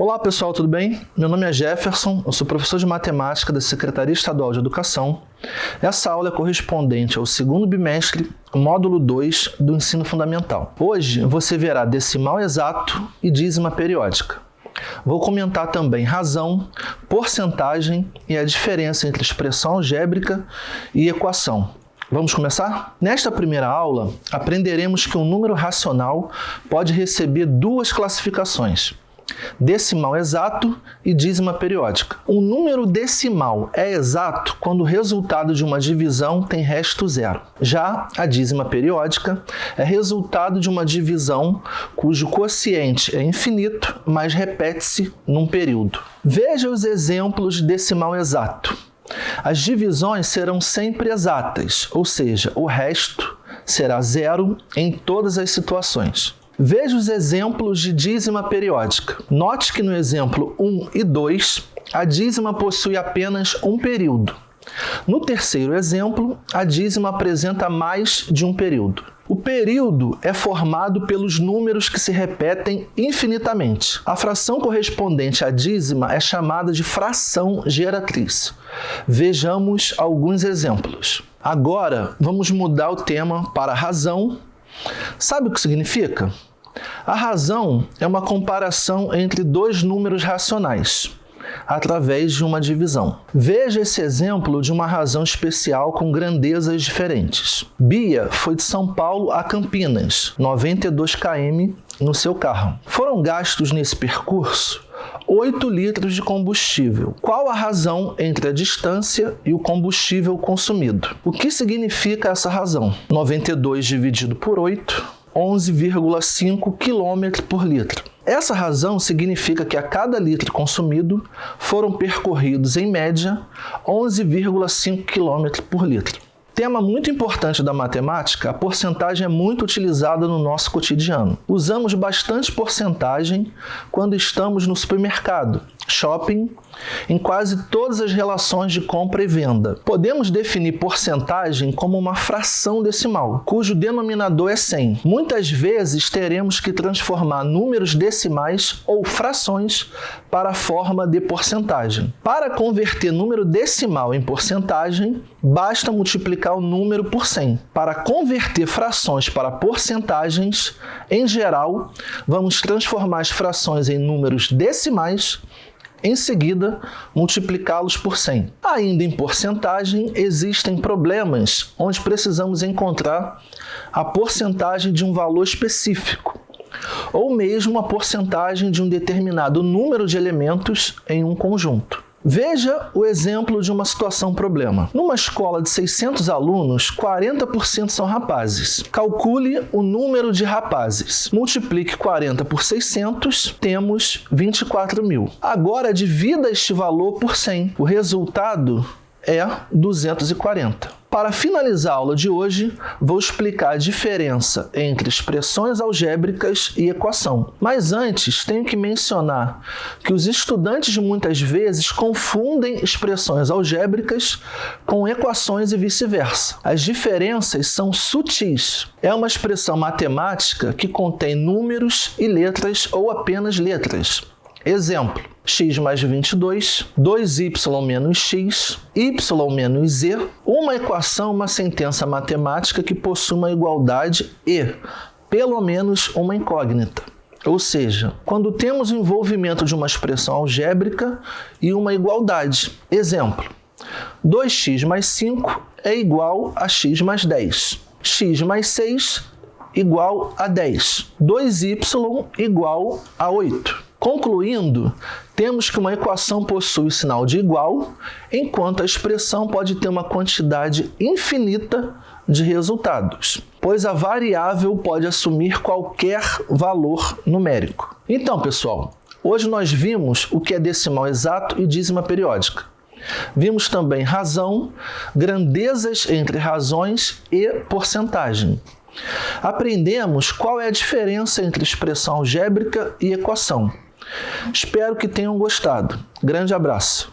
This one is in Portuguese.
Olá pessoal, tudo bem? Meu nome é Jefferson, eu sou professor de matemática da Secretaria Estadual de Educação. Essa aula é correspondente ao segundo bimestre, módulo 2 do ensino fundamental. Hoje você verá decimal exato e dízima periódica. Vou comentar também razão, porcentagem e a diferença entre expressão algébrica e equação. Vamos começar? Nesta primeira aula, aprenderemos que um número racional pode receber duas classificações: decimal exato e dízima periódica. O número decimal é exato quando o resultado de uma divisão tem resto zero. Já a dízima periódica é resultado de uma divisão cujo quociente é infinito, mas repete-se num período. Veja os exemplos de decimal exato. As divisões serão sempre exatas, ou seja, o resto será zero em todas as situações. Veja os exemplos de dízima periódica. Note que no exemplo 1 e 2, a dízima possui apenas um período. No terceiro exemplo, a dízima apresenta mais de um período. O período é formado pelos números que se repetem infinitamente. A fração correspondente à dízima é chamada de fração geratriz. Vejamos alguns exemplos. Agora, vamos mudar o tema para razão. Sabe o que significa? A razão é uma comparação entre dois números racionais, através de uma divisão. Veja esse exemplo de uma razão especial com grandezas diferentes. Bia foi de São Paulo a Campinas, 92 km no seu carro. Foram gastos nesse percurso 8 litros de combustível. Qual a razão entre a distância e o combustível consumido? O que significa essa razão? 92 dividido por 8, 11,5 km por litro. Essa razão significa que a cada litro consumido foram percorridos, em média, 11,5 km por litro. Tema muito importante da matemática, a porcentagem é muito utilizada no nosso cotidiano. Usamos bastante porcentagem quando estamos no supermercado, shopping, em quase todas as relações de compra e venda. Podemos definir porcentagem como uma fração decimal, cujo denominador é 100. Muitas vezes teremos que transformar números decimais ou frações para a forma de porcentagem. Para converter número decimal em porcentagem, basta multiplicar o número por 100. Para converter frações para porcentagens, em geral, vamos transformar as frações em números decimais, em seguida, multiplicá-los por 100. Ainda em porcentagem, existem problemas onde precisamos encontrar a porcentagem de um valor específico, ou mesmo a porcentagem de um determinado número de elementos em um conjunto. Veja o exemplo de uma situação-problema. Numa escola de 600 alunos, 40% são rapazes. Calcule o número de rapazes. Multiplique 40 por 600, temos 24.000. Agora, divida este valor por 100. O resultado é 240. Para finalizar a aula de hoje, vou explicar a diferença entre expressões algébricas e equação. Mas antes, tenho que mencionar que os estudantes muitas vezes confundem expressões algébricas com equações e vice-versa. As diferenças são sutis. É uma expressão matemática que contém números e letras ou apenas letras. Exemplo: x mais 22, 2y menos x, y menos z. Uma equação, uma sentença matemática que possui uma igualdade e, pelo menos, uma incógnita. Ou seja, quando temos o envolvimento de uma expressão algébrica e uma igualdade. Exemplo: 2x mais 5 é igual a x mais 10. x mais 6 igual a 10. 2y igual a 8. Concluindo, temos que uma equação possui o sinal de igual, enquanto a expressão pode ter uma quantidade infinita de resultados, pois a variável pode assumir qualquer valor numérico. Então, pessoal, hoje nós vimos o que é decimal exato e dízima periódica. Vimos também razão, grandezas entre razões e porcentagem. Aprendemos qual é a diferença entre expressão algébrica e equação. Espero que tenham gostado. Grande abraço!